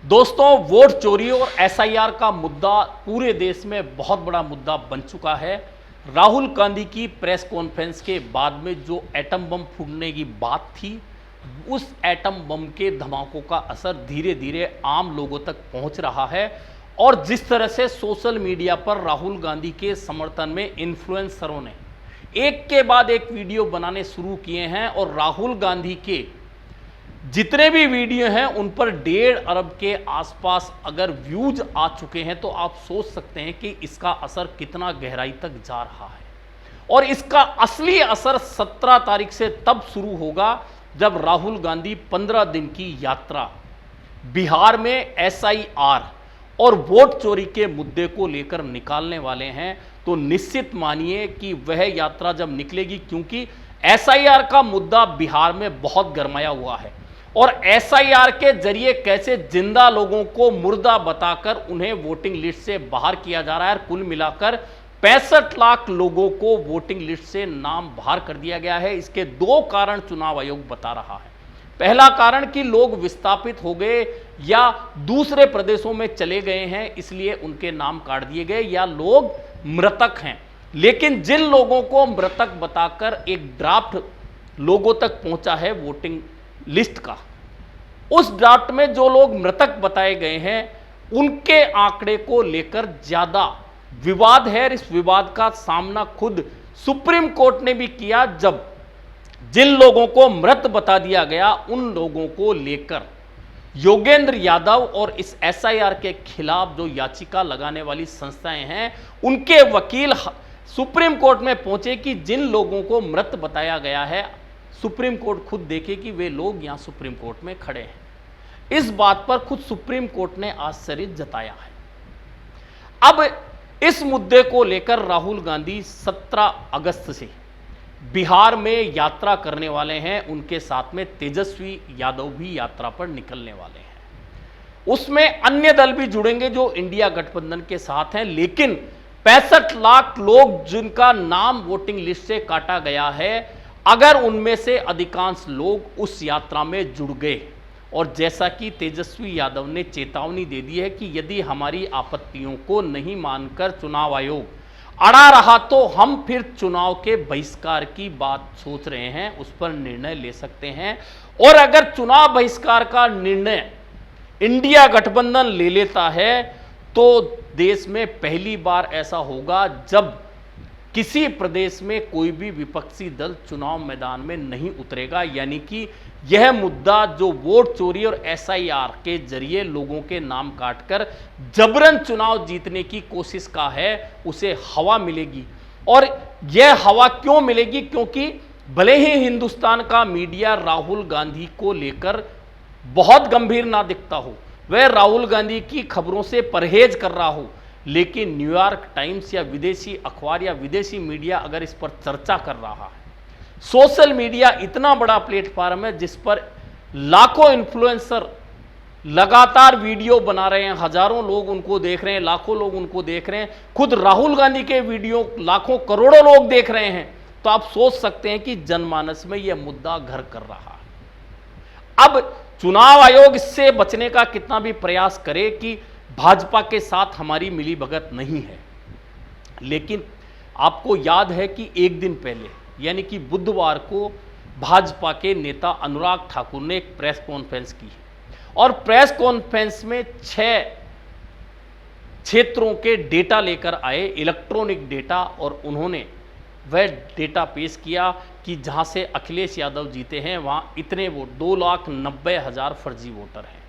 दोस्तों, वोट चोरी और एसआईआर का मुद्दा पूरे देश में बहुत बड़ा मुद्दा बन चुका है। राहुल गांधी की प्रेस कॉन्फ्रेंस के बाद में जो एटम बम फूटने की बात थी, उस एटम बम के धमाकों का असर धीरे धीरे आम लोगों तक पहुंच रहा है। और जिस तरह से सोशल मीडिया पर राहुल गांधी के समर्थन में इन्फ्लुएंसरों ने एक के बाद एक वीडियो बनाने शुरू किए हैं और राहुल गांधी के जितने भी वीडियो हैं उन पर 1.5 अरब के आसपास अगर व्यूज आ चुके हैं, तो आप सोच सकते हैं कि इसका असर कितना गहराई तक जा रहा है। और इसका असली असर 17 तारीख से तब शुरू होगा जब राहुल गांधी 15 दिन की यात्रा बिहार में एसआईआर और वोट चोरी के मुद्दे को लेकर निकालने वाले हैं। तो निश्चित मानिए कि वह यात्रा जब निकलेगी, क्योंकि एसआईआर का मुद्दा बिहार में बहुत गरमाया हुआ है और एसआईआर के जरिए कैसे जिंदा लोगों को मुर्दा बताकर उन्हें वोटिंग लिस्ट से बाहर किया जा रहा है। कुल मिलाकर 65 लाख लोगों को वोटिंग लिस्ट से नाम बाहर कर दिया गया है। इसके 2 कारण चुनाव आयोग बता रहा है। पहला कारण कि लोग विस्थापित हो गए या दूसरे प्रदेशों में चले गए हैं, इसलिए उनके नाम काट दिए गए, या लोग मृतक हैं। लेकिन जिन लोगों को मृतक बताकर एक ड्राफ्ट लोगों तक पहुंचा है वोटिंग लिस्ट का, उस ड्राफ्ट में जो लोग मृतक बताए गए हैं उनके आंकड़े को लेकर ज्यादा विवाद है। इस विवाद का सामना खुद सुप्रीम कोर्ट ने भी किया, जब जिन लोगों को मृत बता दिया गया उन लोगों को लेकर योगेंद्र यादव और इस एसआईआर के खिलाफ जो याचिका लगाने वाली संस्थाएं हैं, उनके वकील सुप्रीम कोर्ट में पहुंचे कि जिन लोगों को मृत बताया गया है, सुप्रीम कोर्ट खुद देखे कि वे लोग यहां सुप्रीम कोर्ट में खड़े हैं। इस बात पर खुद सुप्रीम कोर्ट ने आश्चर्य जताया है। अब इस मुद्दे को लेकर राहुल गांधी 17 अगस्त से बिहार में यात्रा करने वाले हैं। उनके साथ में तेजस्वी यादव भी यात्रा पर निकलने वाले हैं। उसमें अन्य दल भी जुड़ेंगे जो इंडिया गठबंधन के साथ हैं। लेकिन 65 लाख लोग जिनका नाम वोटिंग लिस्ट से काटा गया है, अगर उनमें से अधिकांश लोग उस यात्रा में जुड़ गए, और जैसा कि तेजस्वी यादव ने चेतावनी दे दी है कि यदि हमारी आपत्तियों को नहीं मानकर चुनाव आयोग अड़ा रहा तो हम फिर चुनाव के बहिष्कार की बात सोच रहे हैं, उस पर निर्णय ले सकते हैं। और अगर चुनाव बहिष्कार का निर्णय इंडिया गठबंधन ले लेता है तो देश में पहली बार ऐसा होगा जब किसी प्रदेश में कोई भी विपक्षी दल चुनाव मैदान में नहीं उतरेगा। यानी कि यह मुद्दा जो वोट चोरी और एसआईआर के जरिए लोगों के नाम काटकर जबरन चुनाव जीतने की कोशिश का है, उसे हवा मिलेगी। और यह हवा क्यों मिलेगी? क्योंकि भले ही हिंदुस्तान का मीडिया राहुल गांधी को लेकर बहुत गंभीर ना दिखता हो, वह राहुल गांधी की खबरों से परहेज कर रहा हो, लेकिन न्यूयॉर्क टाइम्स या विदेशी अखबार या विदेशी मीडिया अगर इस पर चर्चा कर रहा है, सोशल मीडिया इतना बड़ा प्लेटफॉर्म है जिस पर लाखों इन्फ्लुएंसर लगातार वीडियो बना रहे हैं, हजारों लोग उनको देख रहे हैं, लाखों लोग उनको देख रहे हैं, खुद राहुल गांधी के वीडियो लाखों करोड़ों लोग देख रहे हैं। तो आप सोच सकते हैं कि जनमानस में यह मुद्दा घर कर रहा है। अब चुनाव आयोग इससे बचने का कितना भी प्रयास करे कि भाजपा के साथ हमारी मिलीभगत नहीं है, लेकिन आपको याद है कि एक दिन पहले यानी कि बुधवार को भाजपा के नेता अनुराग ठाकुर ने एक प्रेस कॉन्फ्रेंस की और प्रेस कॉन्फ्रेंस में 6 क्षेत्रों के डेटा लेकर आए, इलेक्ट्रॉनिक डेटा, और उन्होंने वह डेटा पेश किया कि जहां से अखिलेश यादव जीते हैं वहां इतने वोट 2,90,000 फर्जी वोटर हैं।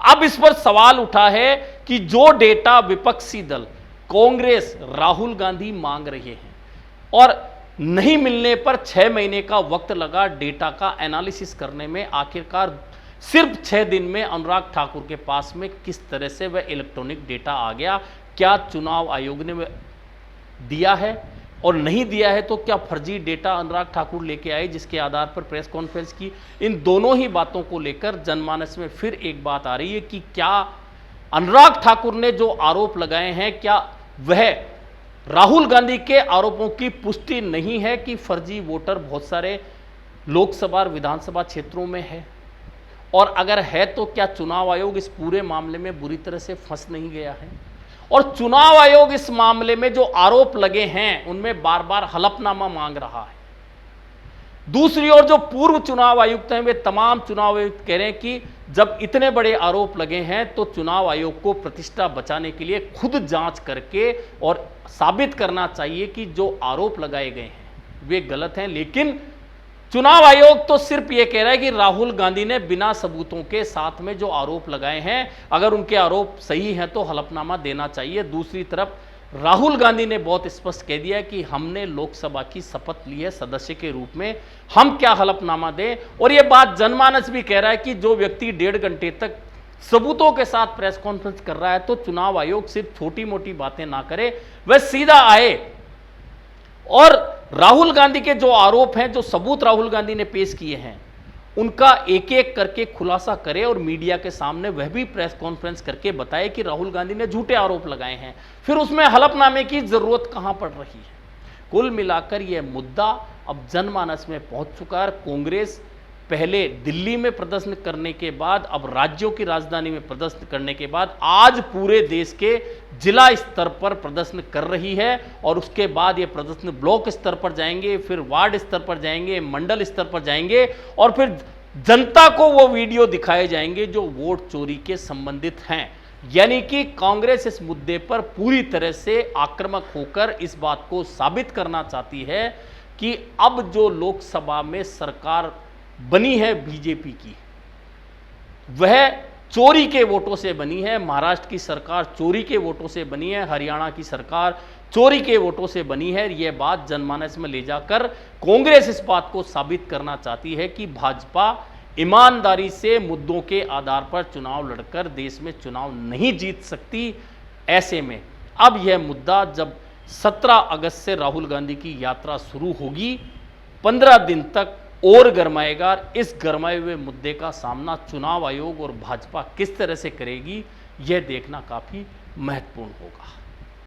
अब इस पर सवाल उठा है कि जो डेटा विपक्षी दल कांग्रेस राहुल गांधी मांग रहे हैं और नहीं मिलने पर 6 महीने का वक्त लगा डेटा का एनालिसिस करने में, आखिरकार सिर्फ 6 दिन में अनुराग ठाकुर के पास में किस तरह से वह इलेक्ट्रॉनिक डेटा आ गया? क्या चुनाव आयोग ने दिया है और नहीं दिया है तो क्या फर्जी डेटा अनुराग ठाकुर लेके आए जिसके आधार पर प्रेस कॉन्फ्रेंस की? इन दोनों ही बातों को लेकर जनमानस में फिर एक बात आ रही है कि क्या अनुराग ठाकुर ने जो आरोप लगाए हैं, क्या वह राहुल गांधी के आरोपों की पुष्टि नहीं है कि फर्जी वोटर बहुत सारे लोकसभा और विधानसभा क्षेत्रों में है? और अगर है तो क्या चुनाव आयोग इस पूरे मामले में बुरी तरह से फंस नहीं गया है? और चुनाव आयोग इस मामले में जो आरोप लगे हैं उनमें बार बार हलफनामा मांग रहा है। दूसरी ओर जो पूर्व चुनाव आयुक्त हैं वे तमाम चुनाव आयुक्त कह रहे हैं कि जब इतने बड़े आरोप लगे हैं तो चुनाव आयोग को प्रतिष्ठा बचाने के लिए खुद जांच करके और साबित करना चाहिए कि जो आरोप लगाए गए हैं वे गलत हैं। लेकिन चुनाव आयोग तो सिर्फ यह कह रहा है कि राहुल गांधी ने बिना सबूतों के साथ में जो आरोप लगाए हैं, अगर उनके आरोप सही हैं तो हलफनामा देना चाहिए। दूसरी तरफ राहुल गांधी ने बहुत स्पष्ट कह दिया कि हमने लोकसभा की शपथ ली है सदस्य के रूप में, हम क्या हलफनामा दें। और यह बात जनमानस भी कह रहा है कि जो व्यक्ति 1.5 घंटे तक सबूतों के साथ प्रेस कॉन्फ्रेंस कर रहा है तो चुनाव आयोग सिर्फ छोटी मोटी बातें ना करे, वह सीधा आए और राहुल गांधी के जो आरोप हैं, जो सबूत राहुल गांधी ने पेश किए हैं, उनका एक एक करके खुलासा करे और मीडिया के सामने वह भी प्रेस कॉन्फ्रेंस करके बताए कि राहुल गांधी ने झूठे आरोप लगाए हैं। फिर उसमें हलफनामे की जरूरत कहां पड़ रही है? कुल मिलाकर यह मुद्दा अब जनमानस में पहुंच चुका है। कांग्रेस पहले दिल्ली में प्रदर्शन करने के बाद, अब राज्यों की राजधानी में प्रदर्शन करने के बाद आज पूरे देश के जिला स्तर पर प्रदर्शन कर रही है और उसके बाद ये प्रदर्शन ब्लॉक स्तर पर जाएंगे, फिर वार्ड स्तर पर जाएंगे, मंडल स्तर पर जाएंगे और फिर जनता को वो वीडियो दिखाए जाएंगे जो वोट चोरी के संबंधित हैं। यानी कि कांग्रेस इस मुद्दे पर पूरी तरह से आक्रामक होकर इस बात को साबित करना चाहती है कि अब जो लोकसभा में सरकार बनी है बीजेपी की, वह चोरी के वोटों से बनी है। महाराष्ट्र की सरकार चोरी के वोटों से बनी है, हरियाणा की सरकार चोरी के वोटों से बनी है। यह बात जनमानस में ले जाकर कांग्रेस इस बात को साबित करना चाहती है कि भाजपा ईमानदारी से मुद्दों के आधार पर चुनाव लड़कर देश में चुनाव नहीं जीत सकती। ऐसे में अब यह मुद्दा जब 17 अगस्त से राहुल गांधी की यात्रा शुरू होगी, 15 दिन तक और गरमाएगा। इस गरमाए हुए मुद्दे का सामना चुनाव आयोग और भाजपा किस तरह से करेगी, यह देखना काफी महत्वपूर्ण होगा।